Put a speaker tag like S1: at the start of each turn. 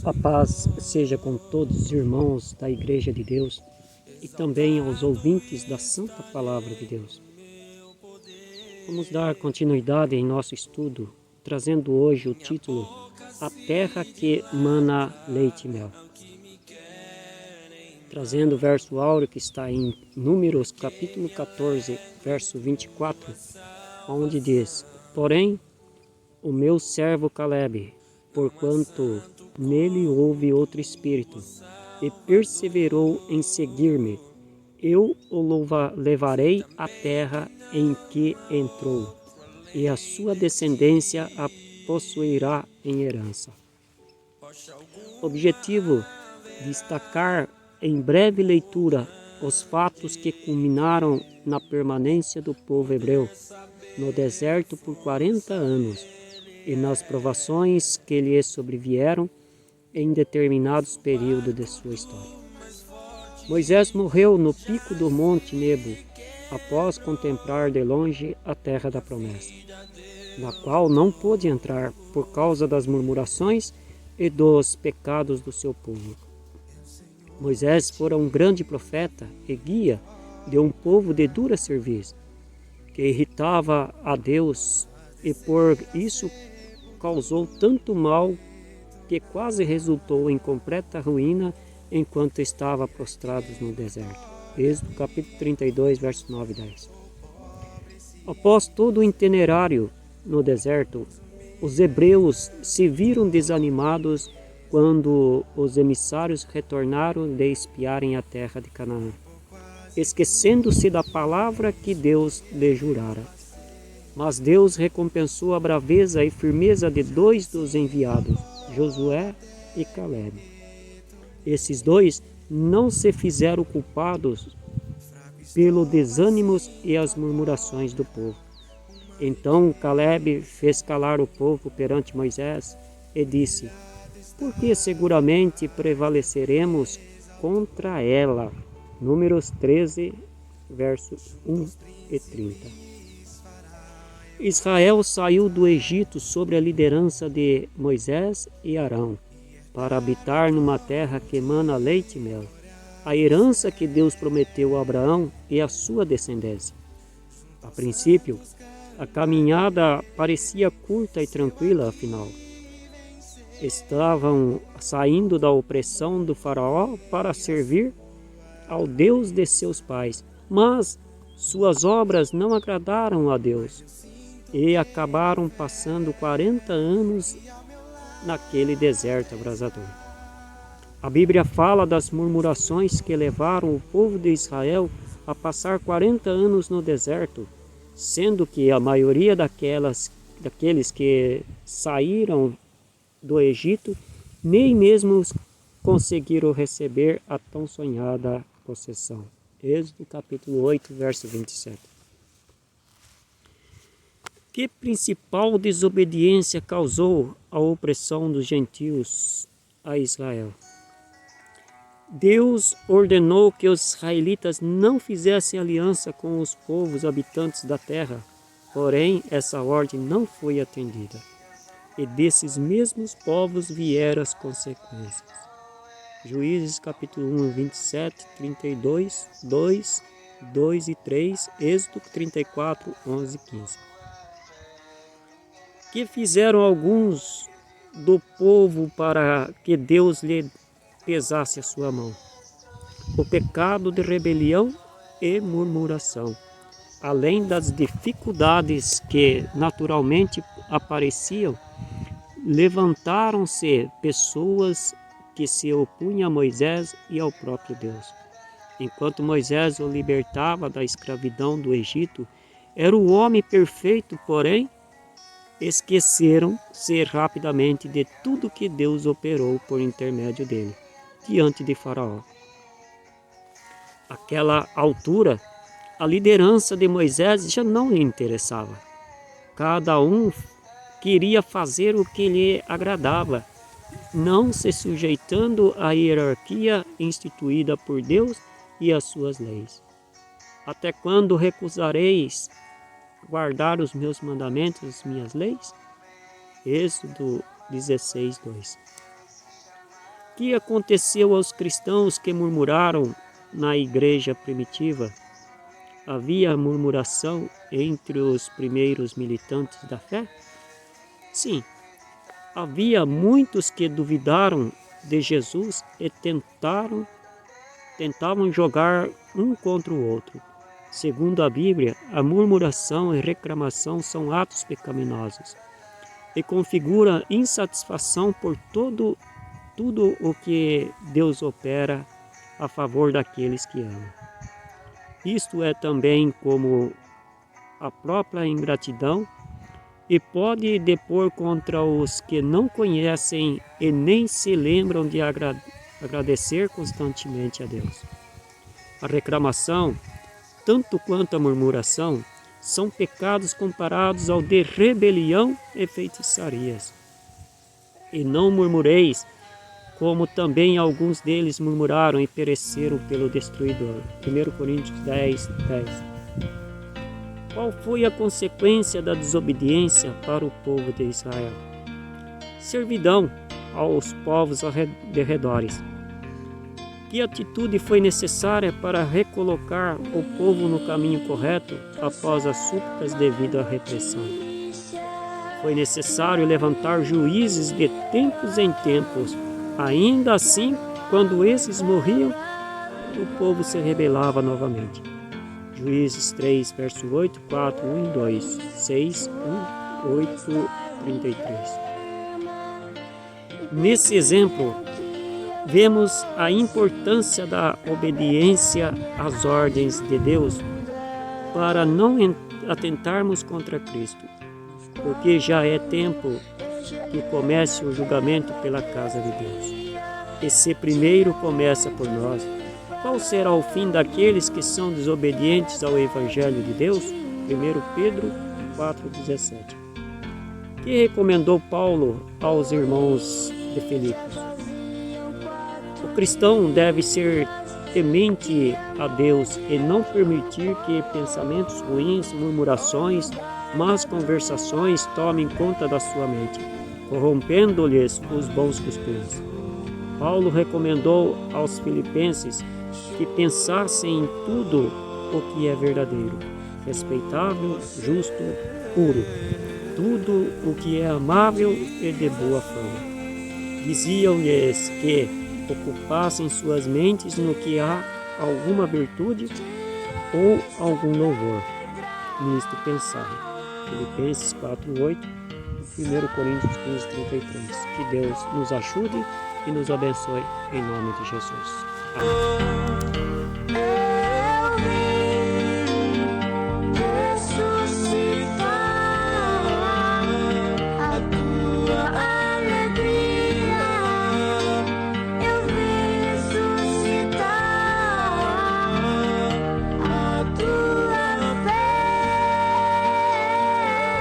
S1: A paz seja com todos os irmãos da Igreja de Deus e também aos ouvintes da Santa Palavra de Deus. Vamos dar continuidade em nosso estudo, trazendo hoje o título A Terra que Mana Leite e Mel. Trazendo o verso áureo que está em Números capítulo 14, verso 24, onde diz: Porém, o meu servo Caleb, porquanto nele houve outro espírito, e perseverou em seguir-me, eu o levarei à terra em que entrou, e a sua descendência a possuirá em herança. Objetivo: destacar em breve leitura os fatos que culminaram na permanência do povo hebreu no deserto por 40 anos e nas provações que lhes sobrevieram em determinados períodos de sua história. Moisés morreu no pico do Monte Nebo, após contemplar de longe a terra da promessa, na qual não pôde entrar por causa das murmurações e dos pecados do seu povo. Moisés fora um grande profeta e guia de um povo de dura serviço, que irritava a Deus e por isso causou tanto mal que quase resultou em completa ruína enquanto estava prostrados no deserto. Êxodo capítulo 32, versos 9 e 10. Após todo o itinerário no deserto, os hebreus se viram desanimados quando os emissários retornaram de espiarem a terra de Canaã, esquecendo-se da palavra que Deus lhe jurara. Mas Deus recompensou a braveza e firmeza de dois dos enviados, Josué e Caleb. Esses dois não se fizeram culpados pelo desânimo e as murmurações do povo. Então Caleb fez calar o povo perante Moisés e disse: Porque seguramente prevaleceremos contra ela. Números 13, versos 1 e 30. Israel saiu do Egito sob a liderança de Moisés e Arão, para habitar numa terra que emana leite e mel, a herança que Deus prometeu a Abraão e a sua descendência. A princípio, a caminhada parecia curta e tranquila, afinal. Estavam saindo da opressão do faraó para servir ao Deus de seus pais, mas suas obras não agradaram a Deus e acabaram passando 40 anos naquele deserto abrasador. A Bíblia fala das murmurações que levaram o povo de Israel a passar 40 anos no deserto, sendo que a maioria daqueles que saíram do Egito nem mesmo conseguiram receber a tão sonhada possessão. Êxodo capítulo 8, verso 27. Que principal desobediência causou a opressão dos gentios a Israel? Deus ordenou que os israelitas não fizessem aliança com os povos habitantes da terra, porém essa ordem não foi atendida, e desses mesmos povos vieram as consequências. Juízes capítulo 1, 27, 32, 2 e 3, Êxodo 34, 11 e 15. Que fizeram alguns do povo para que Deus lhe pesasse a sua mão? O pecado de rebelião e murmuração, além das dificuldades que naturalmente apareciam, levantaram-se pessoas que se opunham a Moisés e ao próprio Deus. Enquanto Moisés o libertava da escravidão do Egito, era o homem perfeito, porém, esqueceram-se rapidamente de tudo que Deus operou por intermédio dele, diante de Faraó. Àquela altura, a liderança de Moisés já não lhe interessava. Cada um queria fazer o que lhe agradava, não se sujeitando à hierarquia instituída por Deus e às suas leis. Até quando recusareis guardar os meus mandamentos, as minhas leis? Êxodo 16, 2. O que aconteceu aos cristãos que murmuraram na igreja primitiva? Havia murmuração entre os primeiros militantes da fé? Sim, havia muitos que duvidaram de Jesus e tentavam jogar um contra o outro. Segundo a Bíblia, a murmuração e reclamação são atos pecaminosos e configura insatisfação por tudo o que Deus opera a favor daqueles que amam. Isto é também como a própria ingratidão e pode depor contra os que não conhecem e nem se lembram de agradecer constantemente a Deus. A reclamação, tanto quanto a murmuração, são pecados comparados ao de rebelião e feitiçarias. E não murmureis, como também alguns deles murmuraram e pereceram pelo destruidor. 1 Coríntios 10, 10. Qual foi a consequência da desobediência para o povo de Israel? Servidão aos povos arredores. Que atitude foi necessária para recolocar o povo no caminho correto após as súplicas devido à repressão? Foi necessário levantar juízes de tempos em tempos. Ainda assim, quando esses morriam, o povo se rebelava novamente. Juízes 3, verso 8, 4, 1 e 2, 6, 1, 8, 33. Nesse exemplo, vemos a importância da obediência às ordens de Deus para não atentarmos contra Cristo, porque já é tempo que comece o julgamento pela casa de Deus. E se primeiro começa por nós, qual será o fim daqueles que são desobedientes ao Evangelho de Deus? 1 Pedro 4,17. Que recomendou Paulo aos irmãos de Filipos? O cristão deve ser temente a Deus e não permitir que pensamentos ruins, murmurações, más conversações tomem conta da sua mente, corrompendo-lhes os bons costumes. Paulo recomendou aos filipenses que pensassem em tudo o que é verdadeiro, respeitável, justo, puro, tudo o que é amável e de boa fama. Diziam-lhes que ocupassem suas mentes no que há alguma virtude ou algum louvor. Nisto pensai. Filipenses 4:8, 1 Coríntios 15:33. Que Deus nos ajude e nos abençoe em nome de Jesus. Amém.